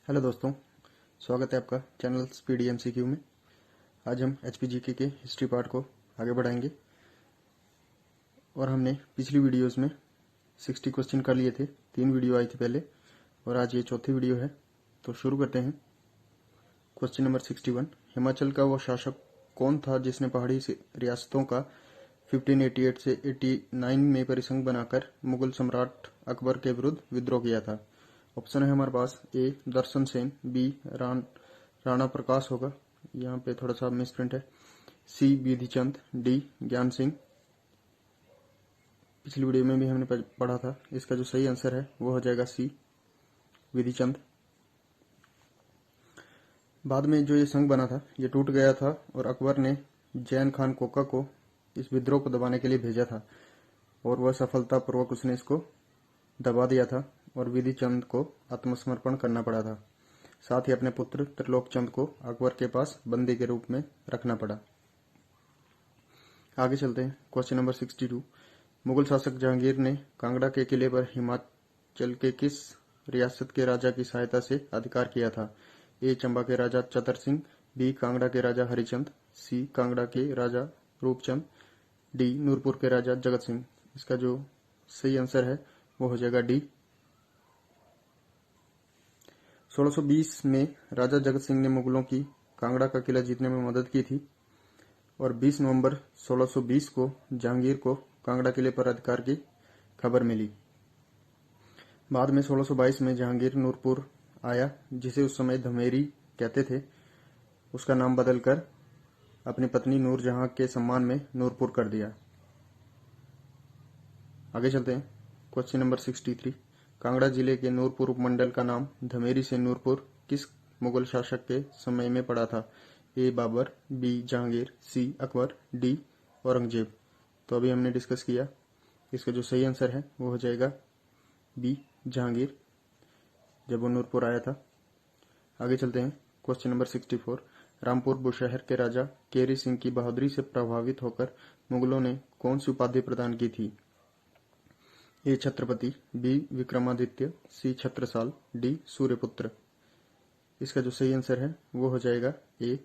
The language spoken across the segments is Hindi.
हेलो दोस्तों, स्वागत है आपका चैनल स्पीडी एमसीक्यू में। आज हम एचपीजीके के हिस्ट्री पार्ट को आगे बढ़ाएंगे और हमने पिछली वीडियोस में 60 क्वेश्चन कर लिए थे। 3 वीडियो आई थी पहले और आज ये चौथी वीडियो है, तो शुरू करते हैं। क्वेश्चन नंबर 61, हिमाचल का वो शासक कौन था जिसने पहाड़ी रियासतों का 1588 से 89 में परिसंघ बनाकर मुगल सम्राट अकबर के विरुद्ध विद्रोह किया था। ऑप्शन है हमारे पास ए दर्शन सेन, बी राणा प्रकाश होगा, यहाँ पे थोड़ा सा मिसप्रिंट है, सी विधिचंद, डी ज्ञान सिंह। पिछली वीडियो में भी हमने पढ़ा था, इसका जो सही आंसर है वो हो जाएगा सी विधिचंद। बाद में जो ये संघ बना था ये टूट गया था और अकबर ने जैन खान कोका को इस विद्रोह को दबाने के लिए भेजा था और वह सफलतापूर्वक उसने इसको दबा दिया था और विधिचंद को आत्मसमर्पण करना पड़ा था। साथ ही अपने पुत्र त्रिलोक चंद को अकबर के पास बंदी के रूप में रखना पड़ा। आगे चलते हैं। क्वेश्चन नंबर 62, मुगल शासक जहांगीर ने कांगड़ा के किले पर हिमाचल के किस रियासत के राजा की सहायता से अधिकार किया था? ए चंबा के राजा चतर सिंह, बी कांगड़ा के राजा हरिचंद, सी कांगड़ा के राजा रूपचंद, डी नूरपुर के राजा जगत सिंह। इसका जो सही आंसर है वो हो जाएगा डी। 1620 में राजा जगत सिंह ने मुगलों की कांगड़ा का किला जीतने में मदद की थी और 20 नवंबर 1620 को जहांगीर को कांगड़ा किले पर अधिकार की खबर मिली। बाद में 1622 में जहांगीर नूरपुर आया, जिसे उस समय धमेरी कहते थे, उसका नाम बदलकर अपनी पत्नी नूरजहां के सम्मान में नूरपुर कर दिया। आगे चलते हैं। क्वेश्चन नंबर 63, कांगड़ा जिले के नूरपुर उपमंडल का नाम धमेरी से नूरपुर किस मुगल शासक के समय में पड़ा था? ए बाबर, बी जहांगीर, सी अकबर, डी औरंगजेब। तो अभी हमने डिस्कस किया, इसका जो सही आंसर है वो हो जाएगा बी जहांगीर, जब वो नूरपुर आया था। आगे चलते हैं। क्वेश्चन नंबर 64, रामपुर बुशहर के राजा केरी सिंह की बहादुरी से प्रभावित होकर मुगलों ने कौन सी उपाधि प्रदान की थी? ए छत्रपति, बी विक्रमादित्य, सी छत्रसाल, डी सूर्यपुत्र। इसका जो सही आंसर है वो हो जाएगा ए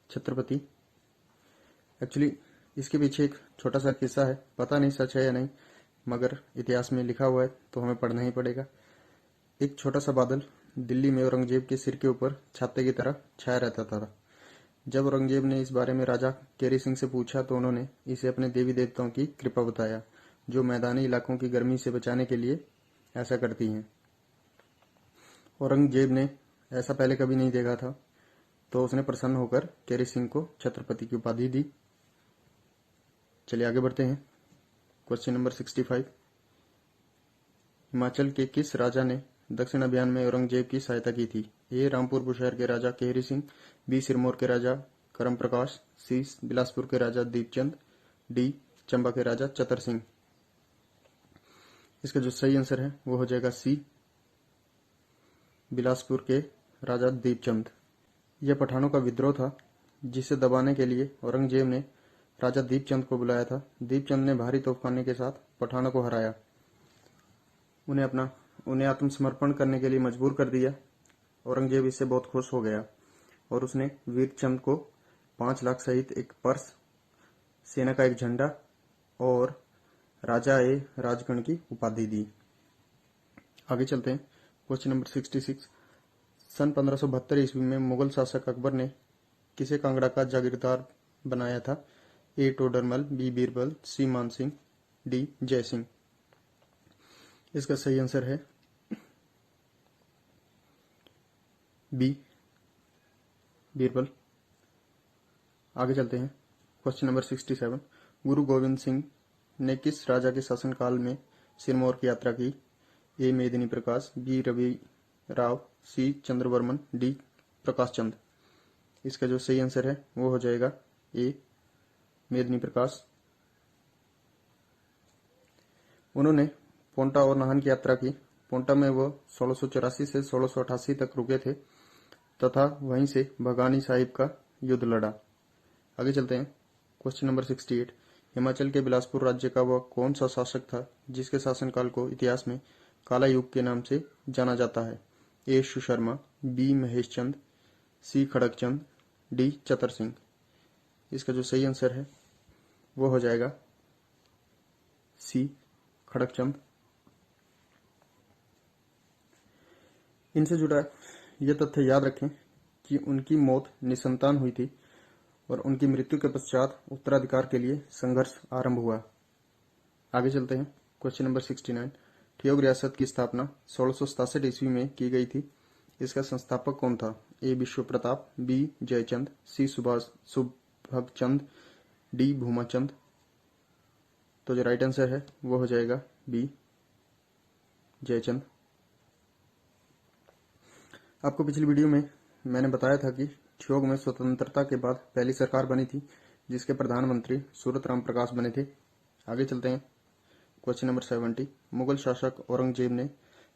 छत्रपति। एक्चुअली इसके पीछे एक छोटा सा किस्सा है, पता नहीं सच है या नहीं, मगर इतिहास में लिखा हुआ है तो हमें पढ़ना ही पड़ेगा। एक छोटा सा बादल दिल्ली में औरंगजेब के सिर के ऊपर छाते की तरह छाया रहता था। जब औरंगजेब ने इस बारे में राजा केरी सिंह से पूछा तो उन्होंने इसे अपने देवी देवताओं की कृपा बताया, जो मैदानी इलाकों की गर्मी से बचाने के लिए ऐसा करती हैं। औरंगजेब ने ऐसा पहले कभी नहीं देखा था, तो उसने प्रसन्न होकर केरी सिंह को छत्रपति की उपाधि दी। चलिए आगे बढ़ते हैं। क्वेश्चन नंबर 65, हिमाचल के किस राजा ने दक्षिण अभियान में औरंगजेब की सहायता की थी? ए रामपुर बुशहर के राजा केहरी सिंह, बी सिरमौर के राजा करम प्रकाश, सी बिलासपुर के राजा दीपचंद, डी चंबा के राजा चतर सिंह। इसका जो सही आंसर है वो हो जाएगा सी बिलासपुर के राजा दीपचंद। यह पठानों का विद्रोह था, जिसे दबाने के लिए औरंगजेब ने राजा दीपचंद को बुलाया था। दीपचंद ने भारी तोपखाने के साथ पठानों को हराया, उन्हें आत्मसमर्पण करने के लिए मजबूर कर दिया। औरंगजेब इससे बहुत खुश हो गया और उसने वीरचंद को 5 लाख सहित एक पर्स, सेना का एक झंडा और राजा ए राजगण की उपाधि दी। आगे चलते हैं। क्वेश्चन नंबर 66, सन 1572 ईस्वी में मुगल शासक अकबर ने किसे कांगड़ा का जागीरदार बनाया था? ए टोडरमल, बी बीरबल, सी मानसिंह, डी जयसिंह। इसका सही आंसर है बी बीरबल। आगे चलते हैं। क्वेश्चन नंबर 67, गुरु गोविंद सिंह ने किस राजा के शासनकाल में सिरमौर की यात्रा की? ए मेदिनी प्रकाश, बी रवि राव, सी चंद्रवर्मन, डी प्रकाश चंद। इसका जो सही आंसर है वो हो जाएगा ए मेदिनी प्रकाश। उन्होंने पोंटा और नाहन की यात्रा की। पोंटा में वो 1684 से 1688 तक रुके थे तथा वहीं से भगानी साहिब का युद्ध लड़ा। आगे चलते हैं। क्वेश्चन नंबर 68, हिमाचल के बिलासपुर राज्य का वह कौन सा शासक था जिसके शासनकाल को इतिहास में काला युग के नाम से जाना जाता है? ए सुशर्मा, बी महेशचंद, सी खड़गचंद, डी चतर सिंह। इसका जो सही आंसर है वो हो जाएगा सी खड़गचंद। इनसे जुड़ा यह तथ्य याद रखें कि उनकी मौत निसंतान हुई थी और उनकी मृत्यु के पश्चात उत्तराधिकार के लिए संघर्ष आरंभ हुआ। आगे चलते हैं। Question number 69। ठियोग रियासत की स्थापना 1667 ईस्वी में की गई थी। इसका संस्थापक कौन था? ए विश्व प्रताप, बी जयचंद, सी सुभगचंद, डी भूमाचंद। तो जो राइट आंसर है वो हो जाएगा बी जयचंद। आपको पिछली वीडियो में मैंने बताया था कि ठियोग में स्वतंत्रता के बाद पहली सरकार बनी थी जिसके प्रधानमंत्री सूरत राम प्रकाश बने थे। आगे चलते हैं। Question number 70। मुगल शासक औरंगजेब ने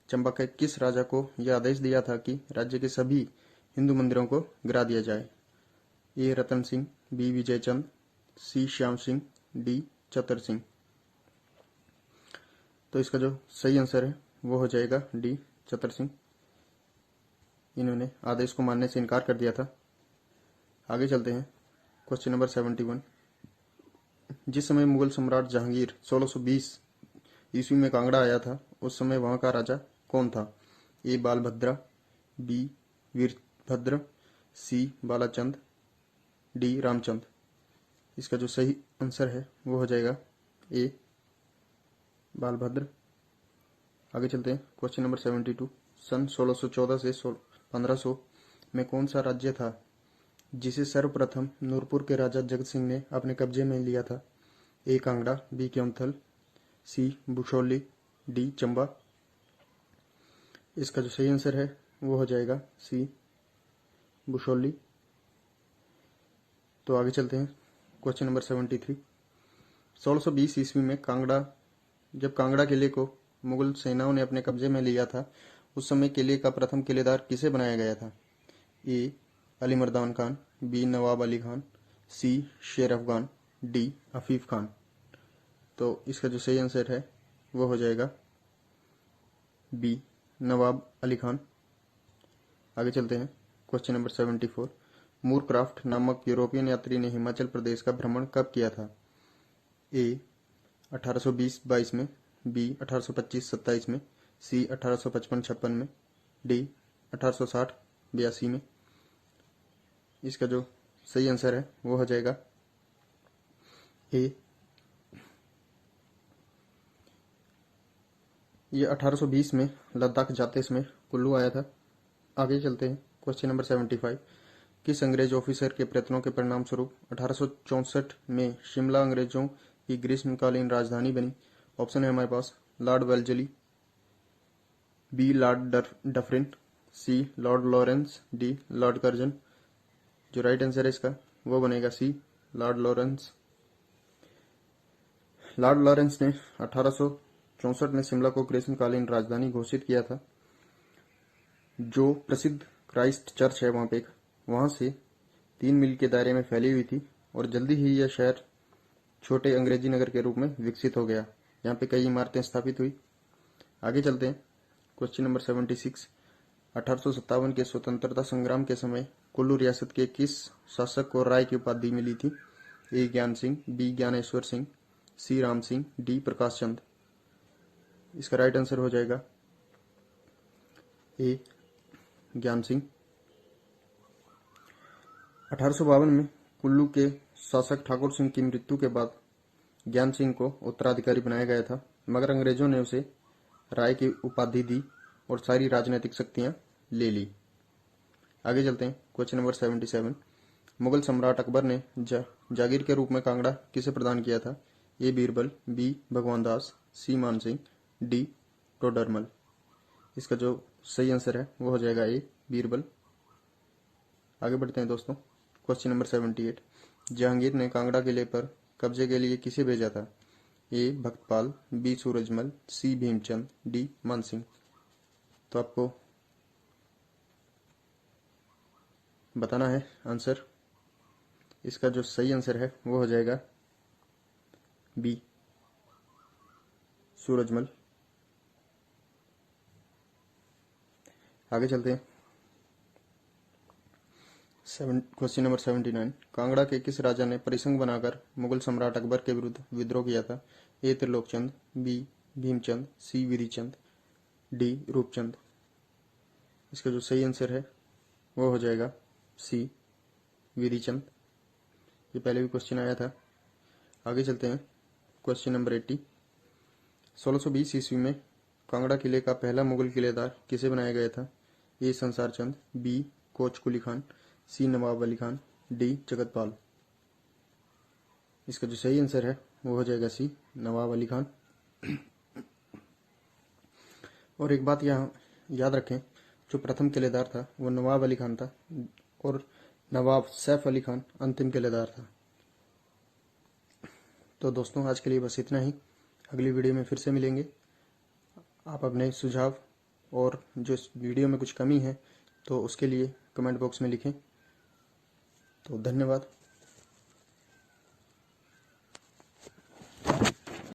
चंबा के किस राजा को यह आदेश दिया था कि राज्य के सभी हिंदू मंदिरों को गिरा दिया जाए? ए रतन सिंह, बी विजयचंद, सी श्याम सिंह, डी चतर सिंह। तो इसका जो सही आंसर है वो हो जाएगा डी चतर सिंह। इन्होंने आदेश को मानने से इनकार कर दिया था। आगे चलते हैं। Question number 71। जिस समय मुगल सम्राट जहांगीर 1620 ईस्वी में कांगड़ा आया था उस समय वहां का राजा कौन था? ए बालभद्रा, बी वीरभद्र, सी बालाचंद, डी रामचंद। इसका जो सही आंसर है वो हो जाएगा ए बालभद्र। आगे चलते हैं। Question number 72। सन 1614 से 1500 में कौन सा राज्य था जिसे सर्वप्रथम नूरपुर के राजा जगत सिंह ने अपने कब्जे में लिया था? ए कांगड़ा, बी क्योंथल, सी बुशोली, डी चंबा। इसका जो सही आंसर है वो हो जाएगा सी बुशोली। तो आगे चलते हैं। Question number 73। 1620 ईस्वी में जब कांगड़ा किले को मुगल सेनाओं ने अपने कब्जे में लिया था उस समय किले का प्रथम किलेदार किसे बनाया गया था? ए अली मर्दान खान, बी नवाब अली खान, सी शेर अफगान, डी अफीफ खान। तो इसका जो सही आंसर है वो हो जाएगा बी नवाब अली खान। आगे चलते हैं। Question number 74। मूरक्राफ्ट नामक यूरोपियन यात्री ने हिमाचल प्रदेश का भ्रमण कब किया था? ए 1820-22 में, बी 1825-27 में, सी 1855-56 में, डी 1860-82 में। इसका जो सही आंसर है वो हो जाएगा ए। ये 1820 में लद्दाख जाते समय कुल्लू आया था। आगे चलते हैं। Question number 75। किस अंग्रेज ऑफिसर के प्रयत्नों के परिणाम स्वरूप 1864 में शिमला अंग्रेजों की ग्रीष्मकालीन राजधानी बनी? ऑप्शन है हमारे पास lord Wellesley, B lord Dufferin, C lord Lawrence, D lord Curzon. जो राइट आंसर है इसका वो बनेगा C lord Lawrence. Lord Lawrence ने 1864 में शिमला को ग्रीष्मकालीन राजधानी घोषित किया था। जो प्रसिद्ध क्राइस्ट चर्च है वहां से 3 मील के दायरे में फैली हुई थी और जल्दी ही यह शहर छोटे अंग्रेजी नगर के रूप में विकसित हो गया। यहाँ पे कई इमारतें स्थापित हुई। आगे चलते हैं। Question number 76। 1857 के स्वतंत्रता संग्राम के समय कुल्लू रियासत के किस शासक को राय की उपाधि मिली थी? ए ज्ञान सिंह, बी ज्ञानेश्वर सिंह, सी राम सिंह, डी प्रकाश चंद। इसका राइट आंसर हो जाएगा ए ज्ञान सिंह। 1852 में कुल्लू के शासक ठाकुर सिंह की मृत्यु के बाद ज्ञान सिंह को उत्तराधिकारी बनाया गया था, मगर अंग्रेजों ने उसे राय की उपाधि दी और सारी राजनीतिक शक्तियां ले ली। आगे चलते हैं। Question number 77। मुगल सम्राट अकबर ने जागीर के रूप में कांगड़ा किसे प्रदान किया था? ए बीरबल, बी भगवान दास, सी मान सिंह, डी टोडरमल। इसका जो सही आंसर है वो हो जाएगा ए बीरबल। आगे बढ़ते हैं दोस्तों। Question number 78। जहांगीर ने कांगड़ा किले पर कब्जे के लिए किसे भेजा था? ए भक्तपाल, बी सूरजमल, सी भीमचंद, डी मानसिंह। तो आपको बताना है आंसर। इसका जो सही आंसर है वो हो जाएगा बी सूरजमल। आगे चलते हैं। Question number 79। कांगड़ा के किस राजा ने परिसंघ बनाकर मुगल सम्राट अकबर के विरुद्ध विद्रोह किया था? ए त्रिलोकचंद, बी भीमचंद, सी विधिचंद, डी रूपचंद। इसका जो सही आंसर है वो हो जाएगा सी विधिचंद। ये पहले भी क्वेश्चन आया था। आगे चलते हैं। Question number 80। 1620 ईस्वी में कांगड़ा किले का पहला मुगल किलेदार किसे बनाया गया था? ए संसार चंद, बी कोच कुली खान, सी नवाब अली खान, डी जगतपाल। इसका जो सही आंसर है वो हो जाएगा सी नवाब अली खान। और एक बात यहाँ याद रखें, जो प्रथम किलेदार था वो नवाब अली खान था और नवाब सैफ अली खान अंतिम किलेदार था। तो दोस्तों आज के लिए बस इतना ही। अगली वीडियो में फिर से मिलेंगे। आप अपने सुझाव और जो इस वीडियो में कुछ कमी है तो उसके लिए कमेंट बॉक्स में लिखें। तो धन्यवाद।